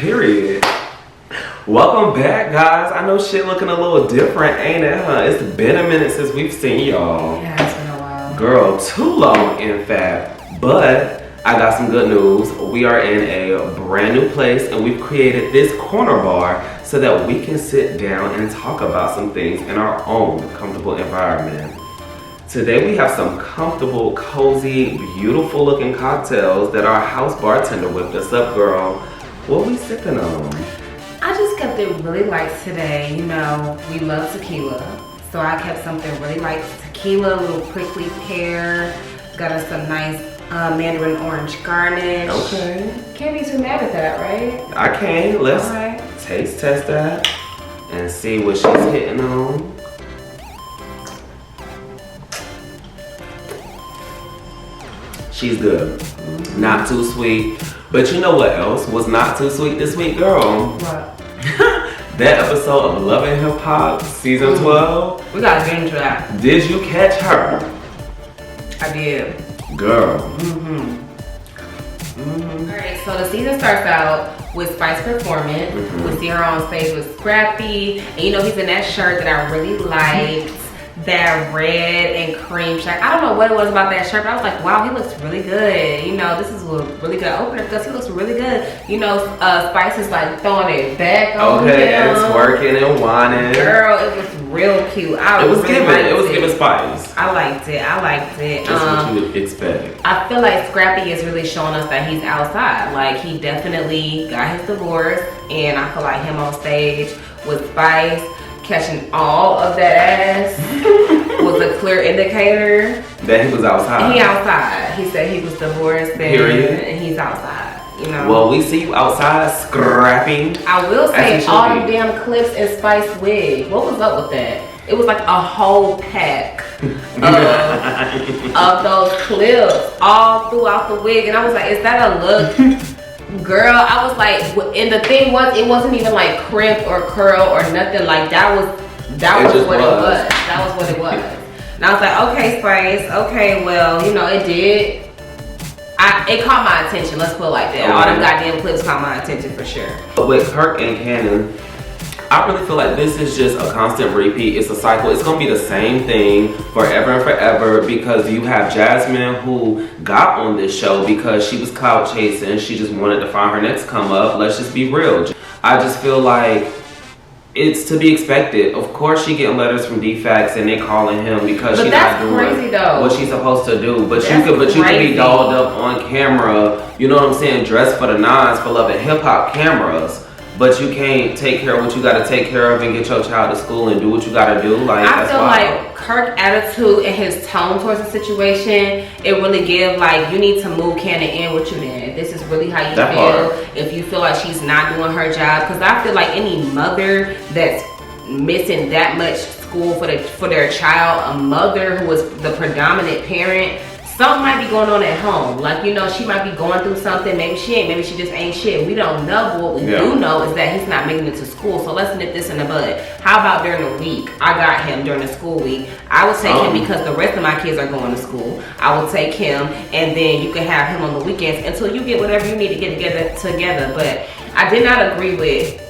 Period. Welcome back, guys. I know shit looking a little different, ain't it, huh? It's been a minute since we've seen y'all. Yeah, it's been a while. Girl, too long, in fact. But I got some good news. We are in a brand new place, and we've created this corner bar so that we can sit down and talk about some things in our own comfortable environment. Today we have some comfortable, cozy, beautiful looking cocktails that our house bartender whipped us up, girl. What we sipping on? I just kept it really light today. You know, we love tequila. So I kept something really light. Tequila, a little prickly pear. Got us some nice mandarin orange garnish. Okay. Can't be too mad at that, right? I can. Let's Alright. taste test that and see what she's hitting on. She's good. Not too sweet. But you know what else was not too sweet this week, girl? What? That episode of Love and Hip Hop, season 12. We gotta get into that. Did you catch her? I did. Girl. Alright, so the season starts out with Spice performance. We see her on stage with Scrappy. And you know, he's in that shirt that I really liked. That red and cream shirt. I don't know what it was about that shirt, but I was like, wow, he looks really good. You know, this is a really good opener because he looks really good. You know, Spice is like throwing it back on him. And twerking and whining. Girl, it was real cute. It was giving Spice. I liked it. That's what you would expect. I feel like Scrappy is really showing us that he's outside. Like, he definitely got his divorce, and I feel like him on stage with Spice catching all of that ass was a clear indicator that he was outside. He outside. He said he was divorced and he's outside. You know. Well, we see you outside scrapping. I will say all them damn clips in Spice wig. What was up with that? It was like a whole pack of those clips all throughout the wig, and I was like, is that a look? Girl, I was like, and the thing was, it wasn't even like crimp or curl or nothing. Like that was what it was. That was what it was. And I was like, okay, Spice, okay, well, you know, it did. It caught my attention. Let's put it like that. All them goddamn clips caught my attention for sure. But with Kirk and Cannon, I really feel like this is just a constant repeat. It's a cycle. It's gonna be the same thing forever and forever because you have Jasmine who got on this show because she was clout chasing. She just wanted to find her next come up. Let's just be real. I just feel like it's to be expected. Of course she getting letters from DFAX and they calling him because she's not doing what she's supposed to do. But you could be dolled up on camera, you know what I'm saying, dressed for the nines for Love and Hip Hop cameras. But you can't take care of what you gotta take care of and get your child to school and do what you gotta do. Like, I feel like Kirk's attitude and his tone towards the situation, it really give like, you need to move Cannon in with you then. This is really how you feel. If you feel like she's not doing her job. Because I feel like any mother that's missing that much school for their child, a mother who is the predominant parent, something might be going on at home. Like, you know, she might be going through something. Maybe she ain't. Maybe she just ain't shit. We don't know. But what we do know is that he's not making it to school. So let's nip this in the bud. How about during the week? I got him during the school week. I would take him because the rest of my kids are going to school. I will take him, and then you can have him on the weekends until you get whatever you need to get together. But I did not agree with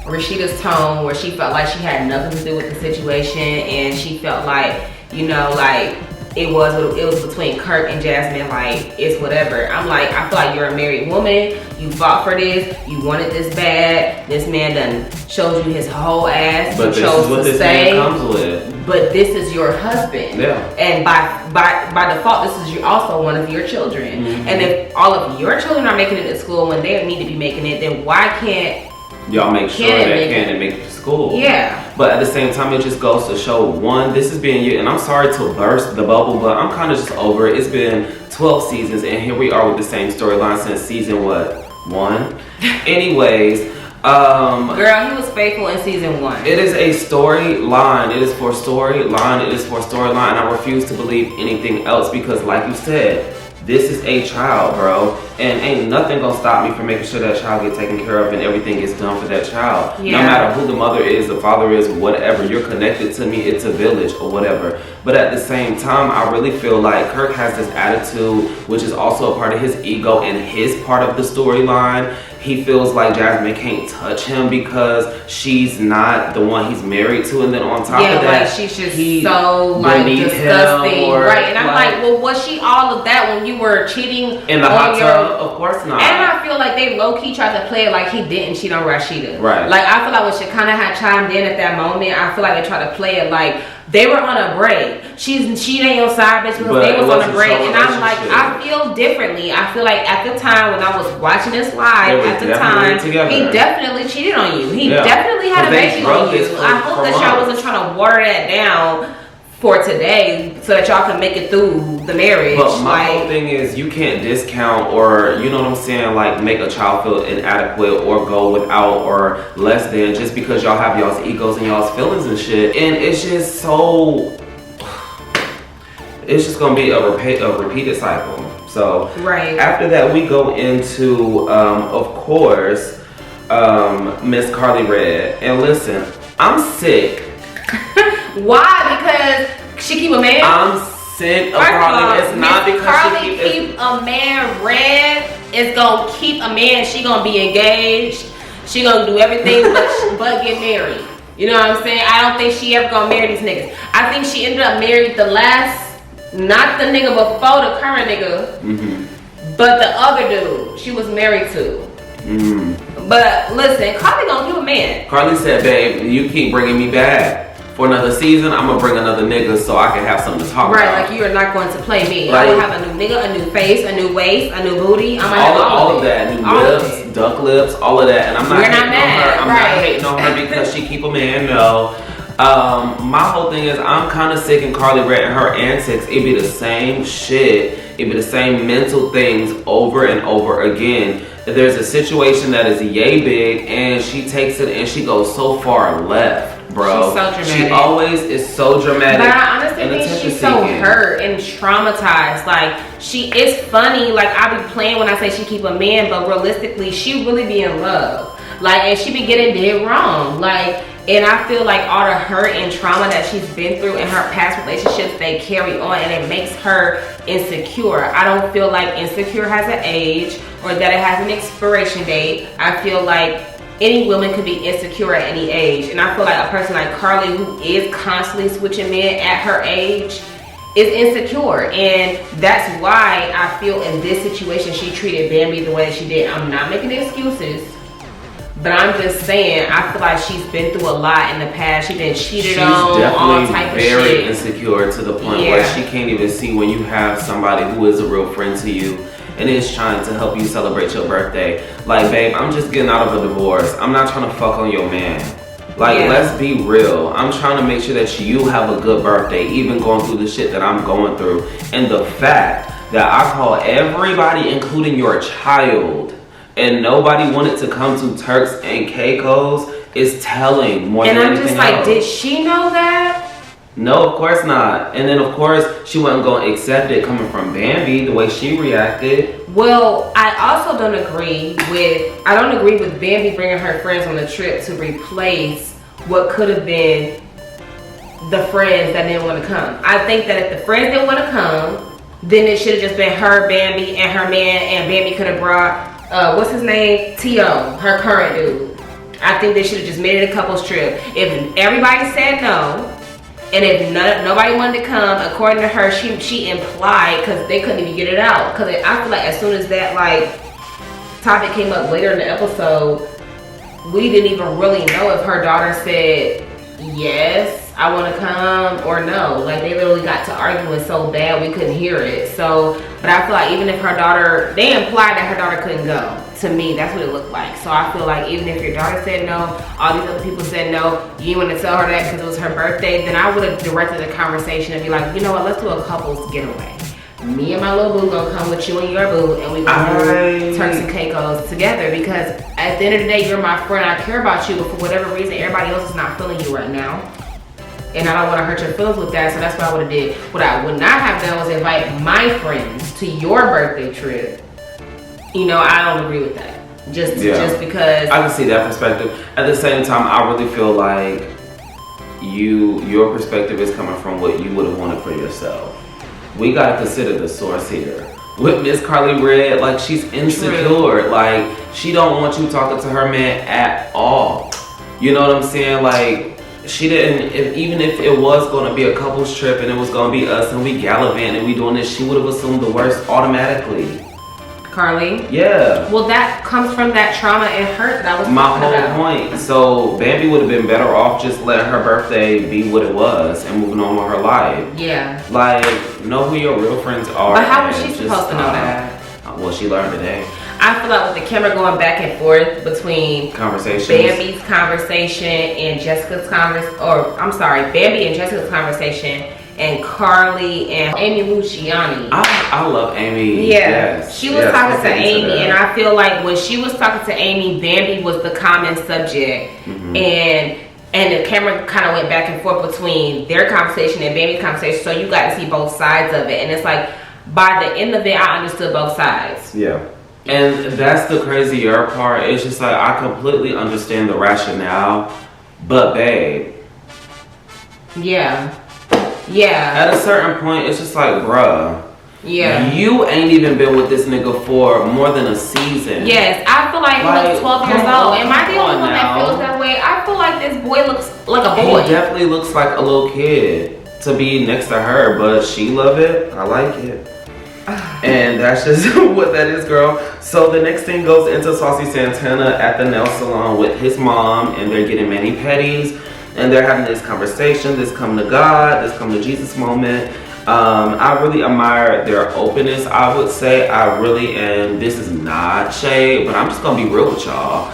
Rashida's tone where she felt like she had nothing to do with the situation, and she felt like, you know, like, it was between Kirk and Jasmine, like, it's whatever. I'm like, I feel like you're a married woman. You fought for this. You wanted this bad. This man done showed you his whole ass. But this is what this man comes with. But this is your husband. Yeah. And by default, this is also one of your children. And if all of your children are making it to school when they need to be making it, then why can't y'all make sure that Cannon make it to school? Yeah. But at the same time, it just goes to show, one, this is being you, and I'm sorry to burst the bubble, but I'm kind of just over it. It's been 12 seasons, and here we are with the same storyline since season, what, 1? Anyways, girl, he was faithful in season 1. It is a storyline. It is for storyline. It is for storyline. And I refuse to believe anything else because, like you said, this is a child, bro, and ain't nothing gonna stop me from making sure that child gets taken care of and everything gets done for that child. No matter who the mother is, the father is, whatever, you're connected to me, it's a village or whatever. But at the same time, I really feel like Kirk has this attitude, which is also a part of his ego and his part of the storyline. he feels like Jasmine can't touch him because she's not the one he's married to, and then on top of that, like she's just so like disgusting, right? And I'm like, well, was she all of that when you were cheating in the hot tub? Of course not. And I feel like they low key tried to play it like he didn't cheat on Rashida, right? Like I feel like when Shekinah had chimed in at that moment, I feel like they tried to play it like they were on a break. She ain't your side bitch because they was on a break, and I'm like, I feel differently. I feel like at the time when I was watching this live, at the time, he definitely cheated on you. He definitely had a baby on you. I hope that y'all wasn't trying to water that down for today so that y'all can make it through the marriage. But my whole thing is you can't discount or, you know what I'm saying, like make a child feel inadequate or go without or less than just because y'all have y'all's egos and y'all's feelings and shit. And it's just so, it's just gonna be a repeated cycle. So after that we go into of course Miss Carly Red. And listen, I'm sick. Why? Because she keep a man? I'm sick of Carly. It's not because Carly keep a man red. It's gonna keep a man. She gonna be engaged. She gonna do everything but get married. You know what I'm saying? I don't think she ever gonna marry these niggas. I think she ended up married the last, not the nigga before the current nigga, but the other dude she was married to. But listen, Carly gonna keep a man. Carly said, babe, you keep bringing me back. For another season, I'm gonna bring another nigga so I can have something to talk about. Right, like you are not going to play me. Like, I will have a new nigga, a new face, a new waist, a new booty. I'm gonna have all of that, new lips, duck lips, all of that. And I'm not hating on her. I'm not hating on her because she keep a man. No. My whole thing is I'm kind of sick of Carly Red and her antics. It be the same shit. It be the same mental things over and over again. There's a situation that is yay big and she takes it and she goes so far left. Bro, she's so dramatic. She always is so dramatic. But I honestly think she's so hurt and traumatized. Like, she is funny. Like, I be playing when I say she keep a man, but realistically, she really be in love. Like, and she be getting dead wrong. Like, and I feel like all the hurt and trauma that she's been through in her past relationships, they carry on and it makes her insecure. I don't feel like insecure has an age or that it has an expiration date. I feel like any woman could be insecure at any age. And I feel like a person like Carly, who is constantly switching men at her age, is insecure. And that's why I feel in this situation she treated Bambi the way that she did. I'm not making excuses, but I'm just saying I feel like she's been through a lot in the past. She's been cheated on, all type of shit. She's definitely very insecure to the point where she can't even see when you have somebody who is a real friend to you and is trying to help you celebrate your birthday. Like, babe, I'm just getting out of a divorce. I'm not trying to fuck on your man. Like, let's be real. I'm trying to make sure that you have a good birthday, even going through the shit that I'm going through. And the fact that I call everybody, including your child, and nobody wanted to come to Turks and Caicos is telling more than anything else. And I'm just like, did she know that? No, of course not. And then of course she wasn't going to accept it coming from Bambi the way she reacted. Well, I also don't agree with Bambi bringing her friends on the trip to replace what could have been the friends that didn't want to come. I think that if the friends didn't want to come, then it should have just been her, Bambi, and her man, and Bambi could have brought what's his name? T.O., her current dude. I think they should have just made it a couples trip. If everybody said no, and if nobody wanted to come, according to her, she implied, because they couldn't even get it out. Because I feel like as soon as that topic came up later in the episode, we didn't even really know if her daughter said yes, I want to come, or no. Like, they literally got to arguing so bad we couldn't hear it. So, but I feel like even if her daughter, they implied that her daughter couldn't go. To me, that's what it looked like. So I feel like even if your daughter said no, all these other people said no, you didn't want to tell her that because it was her birthday, then I would have directed the conversation and be like, you know what, let's do a couples getaway. Me and my little boo gonna come with you and your boo, and we gonna do Turks and Caicos together, because at the end of the day, you're my friend, I care about you, but for whatever reason, everybody else is not feeling you right now. And I don't want to hurt your feelings with that, so that's what I would have did. What I would not have done was invite my friends to your birthday trip. You know, I don't agree with that. Just because I can see that perspective. At the same time, I really feel like your perspective is coming from what you would have wanted for yourself. We gotta consider the source here. with Miss Carly Red. Like, she's insecure. True. Like, she don't want you talking to her man at all. You know what I'm saying? Like, she didn't, even if it was going to be a couple's trip and it was going to be us and we gallivant and we doing this, she would have assumed the worst automatically. Carly? Yeah. Well, that comes from that trauma and hurt that I was my talking whole point. So Bambi would have been better off just letting her birthday be what it was and moving on with her life. Yeah. Like, know who your real friends are. But how was she supposed to know that? Well, she learned today. I feel like with the camera going back and forth between Bambi's conversation and Jessica's Bambi and Jessica's conversation and Carly and Amy Luciani. I love Amy. Yeah. Yes. She was talking to Amy, and I feel like when she was talking to Amy, Bambi was the common subject. Mm-hmm. And the camera kind of went back and forth between their conversation and Bambi's conversation, so you got to see both sides of it. And it's like, by the end of it, I understood both sides. Yeah. And that's the crazier part. It's just like, I completely understand the rationale, but babe. Yeah. Yeah. At a certain point, it's just like, bruh. Yeah. You ain't even been with this nigga for more than a season. Yes. I feel like he looks 12 years old. Am I the only one that feels that way? I feel like this boy looks like a boy. He definitely looks like a little kid to be next to her, but she love it. I like it. And that's just what that is, girl. So the next thing goes into Saucy Santana at the nail salon with his mom, and they're getting mani-pedis. And they're having this conversation, this come to God, this come to Jesus moment. I really admire their openness, I would say. I really am. This is not shade, but I'm just going to be real with y'all.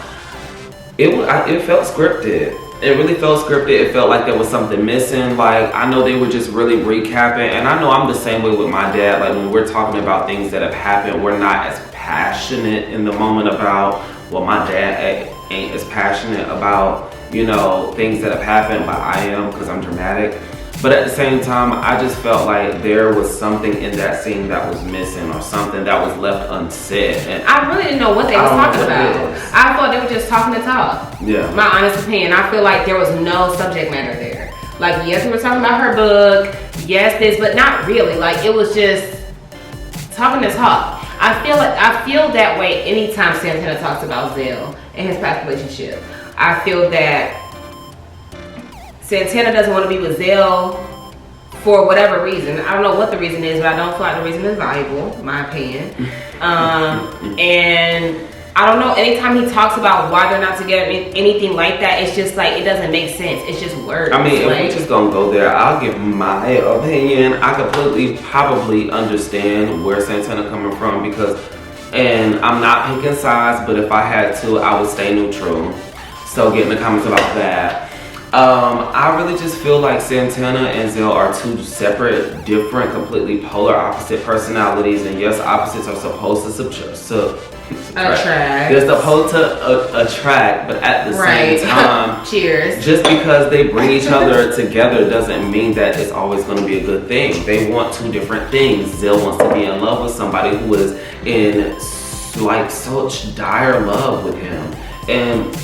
It felt scripted. It really felt scripted. It felt like there was something missing. Like, I know they were just really recapping. And I know I'm the same way with my dad. Like, when we're talking about things that have happened, we're not as passionate in the moment about, well, my dad ain't as passionate about, you know, things that have happened, but I am, because I'm dramatic. But at the same time, I just felt like there was something in that scene that was missing, or something that was left unsaid. And I really didn't know what they was talking about. I thought they were just talking to talk. Yeah. My honest opinion. I feel like there was no subject matter there. Like, yes, we were talking about her book, yes, this, but not really. Like, it was just talking to talk. I feel that way anytime Santana talks about Zell and his past relationship. I feel that Santana doesn't want to be with Zell for whatever reason. I don't know what the reason is, but I don't feel like the reason is valuable, in my opinion. And I don't know, anytime he talks about why they're not together, anything like that, it's just like, it doesn't make sense. It's just words. I mean, if we're just gonna go there, I'll give my opinion. I completely probably understand where Santana coming from, because, and I'm not picking sides, but if I had to, I would stay neutral. So get in the comments about that. I really just feel like Santana and Zell are two separate, different, completely polar opposite personalities. And yes, opposites are supposed to attract. They're supposed to attract, but at the same time, cheers. Just because they bring each other together doesn't mean that it's always going to be a good thing. They want two different things. Zell wants to be in love with somebody who is in like such dire love with him, and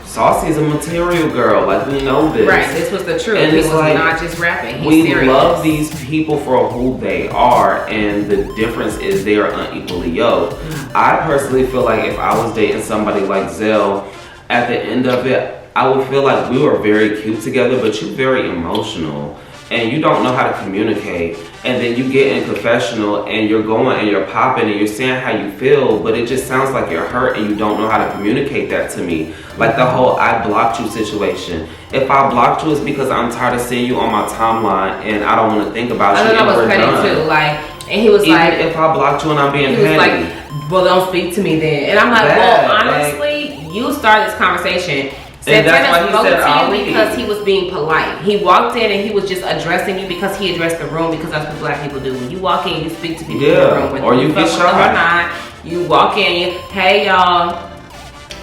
Saucy's a material girl, like, we know this. Right, this was the truth. And he was like, not just rapping, he's serious. We love these people for who they are, and the difference is they are unequally yoked. I personally feel like if I was dating somebody like Zell, at the end of it, I would feel like we were very cute together, but you're very emotional, and you don't know how to communicate. And then you get in confessional and you're going and you're popping and you're saying how you feel, but it just sounds like you're hurt and you don't know how to communicate that to me. Like the whole I blocked you situation. If I blocked you, it's because I'm tired of seeing you on my timeline and I don't want to think about you. I was petty too. Like, and he was even like, if I blocked you and I'm being petty. He was like, well, don't speak to me then. And I'm like, well, honestly, you started this conversation. Santana spoke to you because he was being polite. He walked in and he was just addressing you because he addressed the room, because that's what black people do. When you walk in, you speak to people in the room. Or you get shot. Or not, you walk in, hey y'all,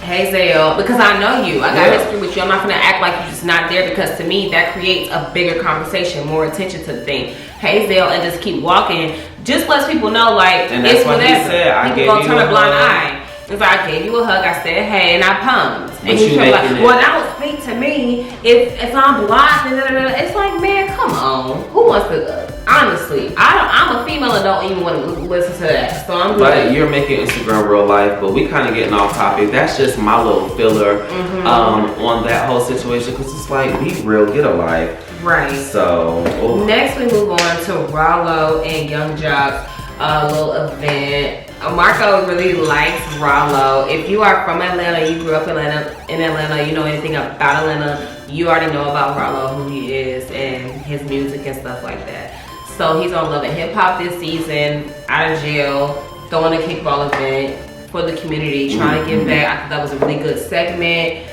hey Zell, because I know you. I got history with you. I'm not gonna act like you're just not there, because to me that creates a bigger conversation, more attention to the thing. Hey Zell, and just keep walking. Just lets people know, like, and it's what whatever. He said. People gonna turn a blind eye. If I gave you a hug, I said hey, and I pumped. But and he was like, well, that would speak to me if I'm blocked. It's like, man, come on. Who wants to? Honestly, I'm a female and don't even want to listen to that. So I'm good. But you're making Instagram real life, but we kind of getting off topic. That's just my little filler on that whole situation, because it's like, be real, get a life. Right. So next we move on to Rollo and Young Jock's little event. Marco really likes Rollo. If you are from Atlanta, you grew up in Atlanta, you know anything about Atlanta, you already know about Rollo, who he is, and his music and stuff like that. So he's on Love and Hip Hop this season, out of jail, throwing a kickball event for the community, trying to give back. I thought that was a really good segment.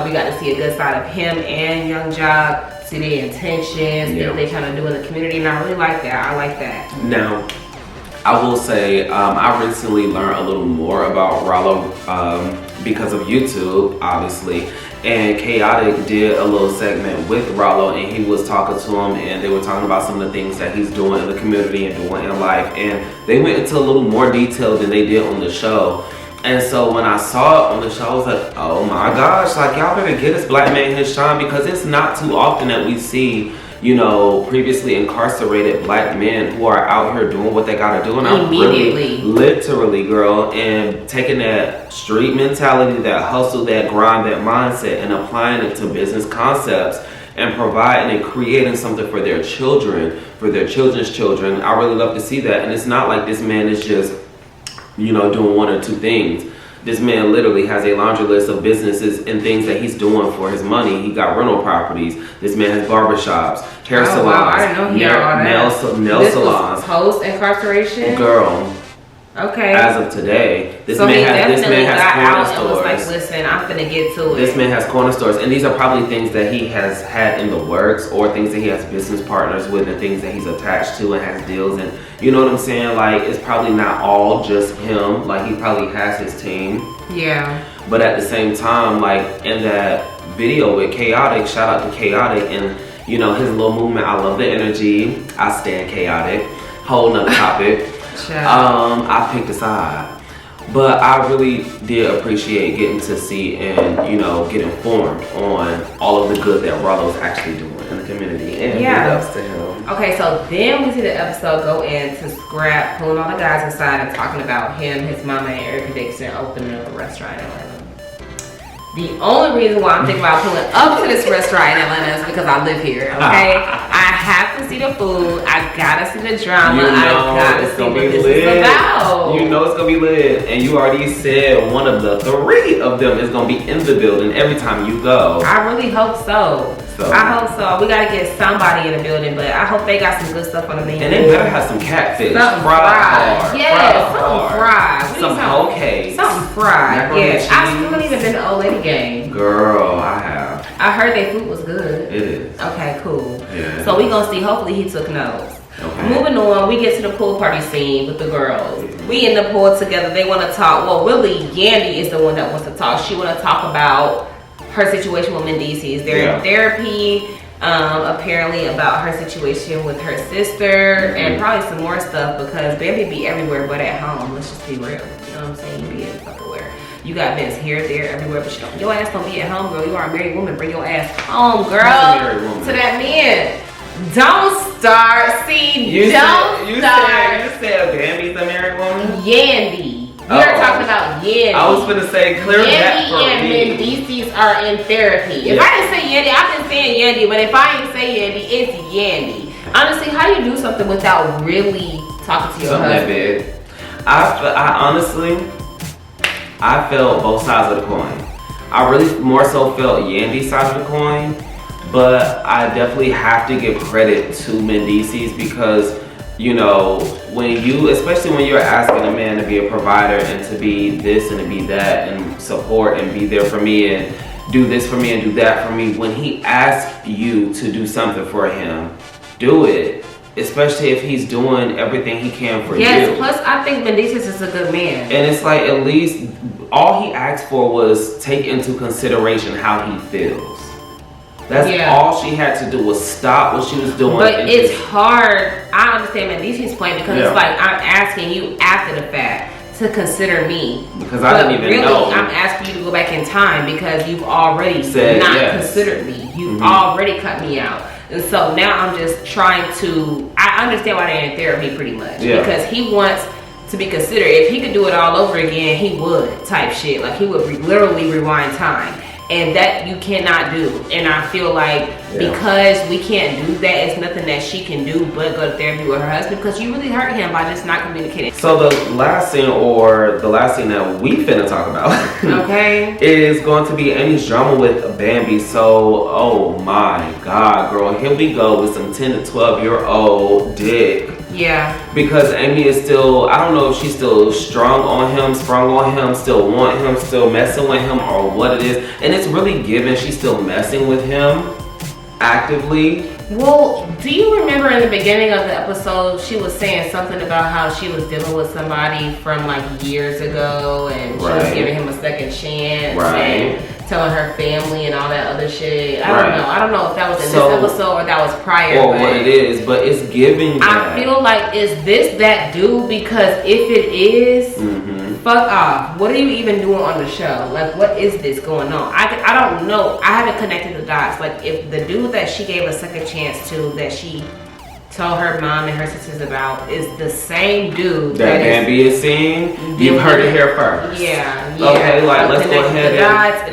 We got to see a good side of him and Young Jock, see their intentions, what they're trying to do in the community, and I really like that. I like that. Now, I will say, I recently learned a little more about Rollo because of YouTube, obviously. And Chaotic did a little segment with Rollo, and he was talking to him, and they were talking about some of the things that he's doing in the community and doing in life. And they went into a little more detail than they did on the show. And so when I saw it on the show, I was like, oh my gosh, like, y'all better get this black man his shine, because it's not too often that we see, you know, previously incarcerated black men who are out here doing what they gotta do. And I'm really, literally, girl, and taking that street mentality, that hustle, that grind, that mindset, and applying it to business concepts and providing and creating something for their children, for their children's children. I really love to see that. And it's not like this man is just, you know, doing one or two things. This man literally has a laundry list of businesses and things that he's doing for his money. He got rental properties. This man has barbershops, hair salons, wow, I didn't know he had all that. nail salons. Was post incarceration? Girl. Okay. As of today, this so man he has definitely got corner out stores. And was like, listen, I'm finna get to it. This man has corner stores, and these are probably things that he has had in the works, or things that he has business partners with, and things that he's attached to and has deals. And you know what I'm saying? Like, it's probably not all just him. Like, he probably has his team. Yeah. But at the same time, like in that video with Chaotic, shout out to Chaotic, and you know, his little movement, I love the energy. I stand Chaotic. Whole nother topic. I picked a side. But I really did appreciate getting to see and, you know, get informed on all of the good that Rollo's actually doing in the community. And big ups to him. Okay, so then we see the episode go into Scrap pulling all the guys inside and talking about him, his mama, and Erica Dixon opening up a restaurant in Atlanta. The only reason why I'm thinking about pulling up to this restaurant in Atlanta is because I live here, okay? I have to see the food. I gotta see the drama. You know, I gotta see what this is about. You know it's gonna be lit. And you already said one of the 3 of them is gonna be in the building every time you go. I really hope so. I hope so. We gotta get somebody in the building, but I hope they got some good stuff on the menu. And they better have some catfish. Something fried. Yeah, something fried. Some whole cakes. Something fried. Yeah. I still haven't even been to Old Lady Game. Girl, I have. I heard their food was good. It is. Okay, cool. Yeah. So we gonna see. Hopefully he took notes. Okay. Moving on, we get to the pool party scene with the girls. We in the pool together. They want to talk. Well, really, Yandy is the one that wants to talk. She want to talk about her situation with Mendices. They're in therapy, apparently about her situation with her sister, and probably some more stuff because baby be everywhere but at home. Let's just be real. You know what I'm saying? You be everywhere. You got events here, there, everywhere, but your ass don't be at home, girl. You are a married woman. Bring your ass home, girl. To that man. Don't start. See, you start. You said Bambi's a married woman? Yandy. We're talking about Yandy. I was gonna say, clear that for Yandy and Mendices are in therapy. If I didn't say Yandy, I've been saying Yandy, but if I ain't say Yandy, it's Yandy. Honestly, how do you do something without really talking to your husband? That big. I honestly, I felt both sides of the coin. I really more so felt Yandy's side of the coin, but I definitely have to give credit to Mendices because, you know, especially when you're asking a man to be a provider and to be this and to be that and support and be there for me and do this for me and do that for me, when he asks you to do something for him, do it. Especially if he's doing everything he can for you. Yes, plus I think Mendices is a good man. And it's like, at least all he asked for was take into consideration how he feels. That's all she had to do was stop what she was doing. But it's hard. I understand Mendices' point because it's like I'm asking you after the fact to consider me. Because I didn't even really, know. I'm asking you to go back in time because you've already said not yes. considered me. You've already cut me out. And so now I'm just trying to, I understand why they're in therapy pretty much. Yeah. Because he wants to be considered. If he could do it all over again, he would type shit. Like he would literally rewind time. And that you cannot do. And I feel like because we can't do that, it's nothing that she can do but go to therapy with her husband because you really hurt him by just not communicating. So the last scene that we finna talk about okay, is going to be Amy's drama with Bambi. So, oh my God, girl, here we go with some 10 to 12-year-old dick. Yeah. Because Amy is still, I don't know if she's still sprung on him, still want him, still messing with him, or what it is. And it's really given she's still messing with him actively. Well, do you remember in the beginning of the episode, she was saying something about how she was dealing with somebody from like years ago and she was giving him a second chance and telling her family and all that other shit. I don't know if that was in this episode or that was prior. Or what it is, but it's giving that. I feel like, is this that dude? Because if it is, fuck off. What are you even doing on the show? Like, what is this going on? I don't know. I haven't connected the dots. Like, if the dude that she gave a second chance to, that she told her mom and her sisters about, is the same dude that Bambi is seeing, you've heard it here first. Yeah. Okay, like, let's go ahead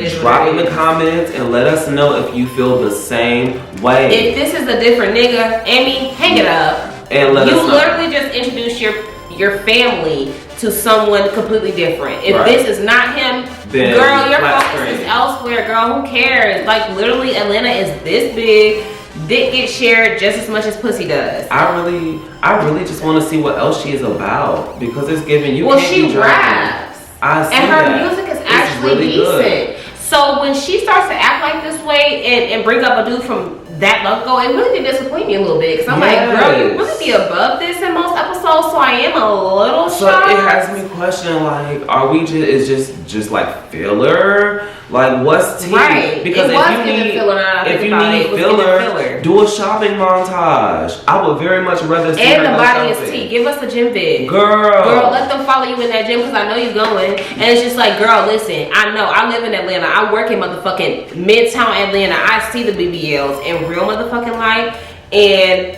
and drop in the comments and let us know if you feel the same way. If this is a different nigga, Amy, hang it up. And let us know. You literally just introduced your family to someone completely different. If this is not him, then girl, your focus is elsewhere, girl. Who cares? Like, literally, Atlanta is this big. Dick gets shared just as much as pussy does. I really just want to see what else she is about because it's giving you. Well, she raps, and her music is actually really decent. Good. So when she starts to act like this way and bring up a dude from that long ago, it really did disappoint me a little bit because I'm like, girl, you really be above this in most episodes, so I am a little shocked. So it has me questioning, like, are we just like filler? Like, what's tea? Right. Because if you need filler, do a shopping montage. I would very much rather see and the body is tea. Give us a gym vid. Girl, let them follow you in that gym because I know you're going. And it's just like, girl, listen, I know. I live in Atlanta. I work in motherfucking Midtown Atlanta. I see the BBLs in real motherfucking life. And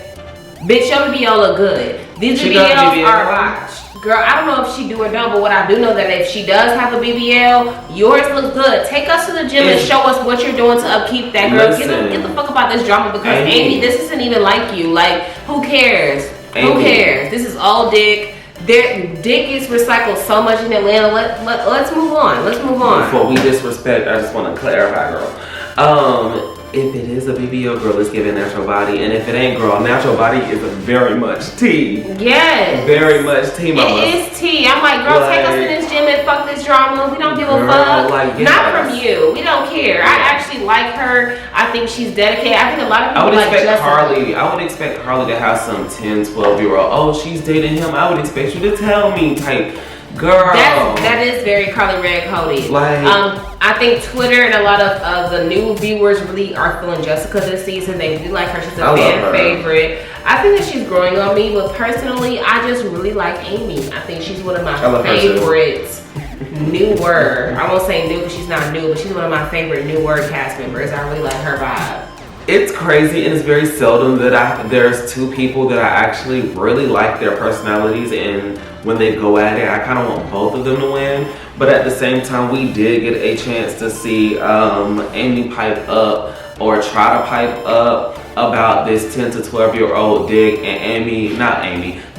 bitch, your BBL look good. These BBLs are watched. Girl, I don't know if she do or don't, but what I do know that if she does have a BBL, yours looks good. Take us to the gym and show us what you're doing to upkeep that, girl. Get the fuck about this drama because Amy, this isn't even like you. Like, who cares? Who cares? This is all dick. Dick gets recycled so much in Atlanta. Let's move on. Let's move on. Before we disrespect, I just want to clarify, girl. If it is a BBL, girl, let's give it natural body. And if it ain't, girl, natural body is very much tea. Yes. Very much tea, mama. It is tea. I'm like, girl, take us to this gym and fuck this drama. We don't give a fuck. Like, yes. Not from you. We don't care. I actually like her. I think she's dedicated. I think a lot of people I would expect Carly to have some 10, 12-year-old, oh, she's dating him. I would expect you to tell me type. Girl, that is very Carly Red coded. Like, I think Twitter and a lot of the new viewers really are feeling Jessica this season. They really like her. She's a fan favorite. I think that she's growing on me, but personally, I just really like Amy. I think she's one of my favorites. Newer. I won't say new because she's not new, but she's one of my favorite newer cast members. I really like her vibe. It's crazy, and it's very seldom that there's two people that I actually really like their personalities, and when they go at it, I kind of want both of them to win. But at the same time, we did get a chance to see Amy pipe up or try to pipe up about this 10 to 12-year-old dick, and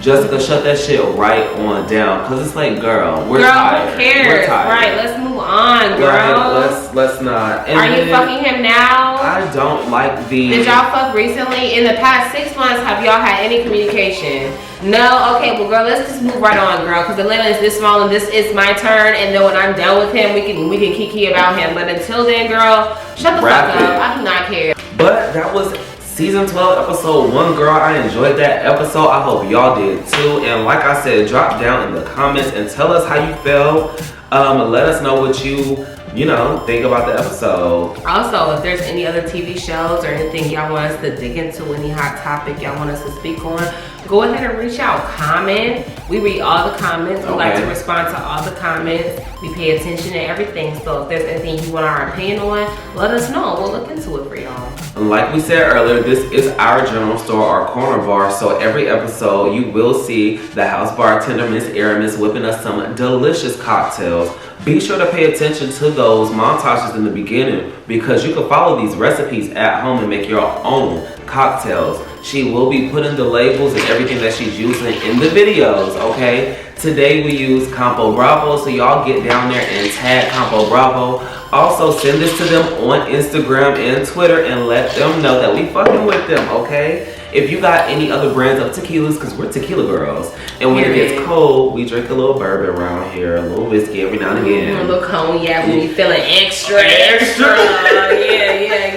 Jessica shut that shit right on down, because it's like, girl, we're tired. Who cares? We're tired. Right, let's move on, girl. Right, let's not. And are you fucking him now? I don't like the... Did y'all fuck recently? In the past 6 months, have y'all had any communication? No? Okay, well, girl, let's just move right on, girl, because Atlanta is this small, and this is my turn, and then when I'm done with him, we can kiki about him. But until then, girl, shut the fuck up. I do not care. But that was Season 12, Episode 1, girl. I enjoyed that episode. I hope y'all did too. And like I said, drop down in the comments and tell us how you felt. Let us know what you you know, think about the episode. Also, if there's any other TV shows or anything y'all want us to dig into, any hot topic y'all want us to speak on, go ahead and reach out, comment. We read all the comments. We like to respond to all the comments. We pay attention to everything. So if there's anything you want our opinion on, let us know. We'll look into it for y'all. And like we said earlier, this is our general store, our corner bar. So every episode, you will see the house bartender, Miss Aramis, whipping us some delicious cocktails. Be sure to pay attention to those montages in the beginning because you can follow these recipes at home and make your own cocktails. She will be putting the labels and everything that she's using in the videos, okay? Today we use Campo Bravo, so y'all get down there and tag Campo Bravo. Also, send this to them on Instagram and Twitter and let them know that we fucking with them, okay? If you got any other brands of tequilas, because we're tequila girls, and when it gets cold, we drink a little bourbon around here, a little whiskey every now and again. A little cognac when you feeling extra.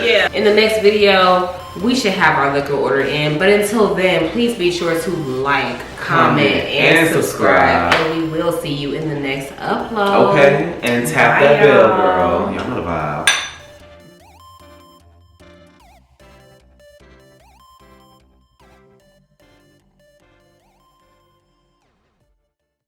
Yeah. In the next video, we should have our liquor order in, but until then, please be sure to like, comment, and subscribe. And we will see you in the next upload. Okay, and tap that bell, girl. Y'all know the vibe.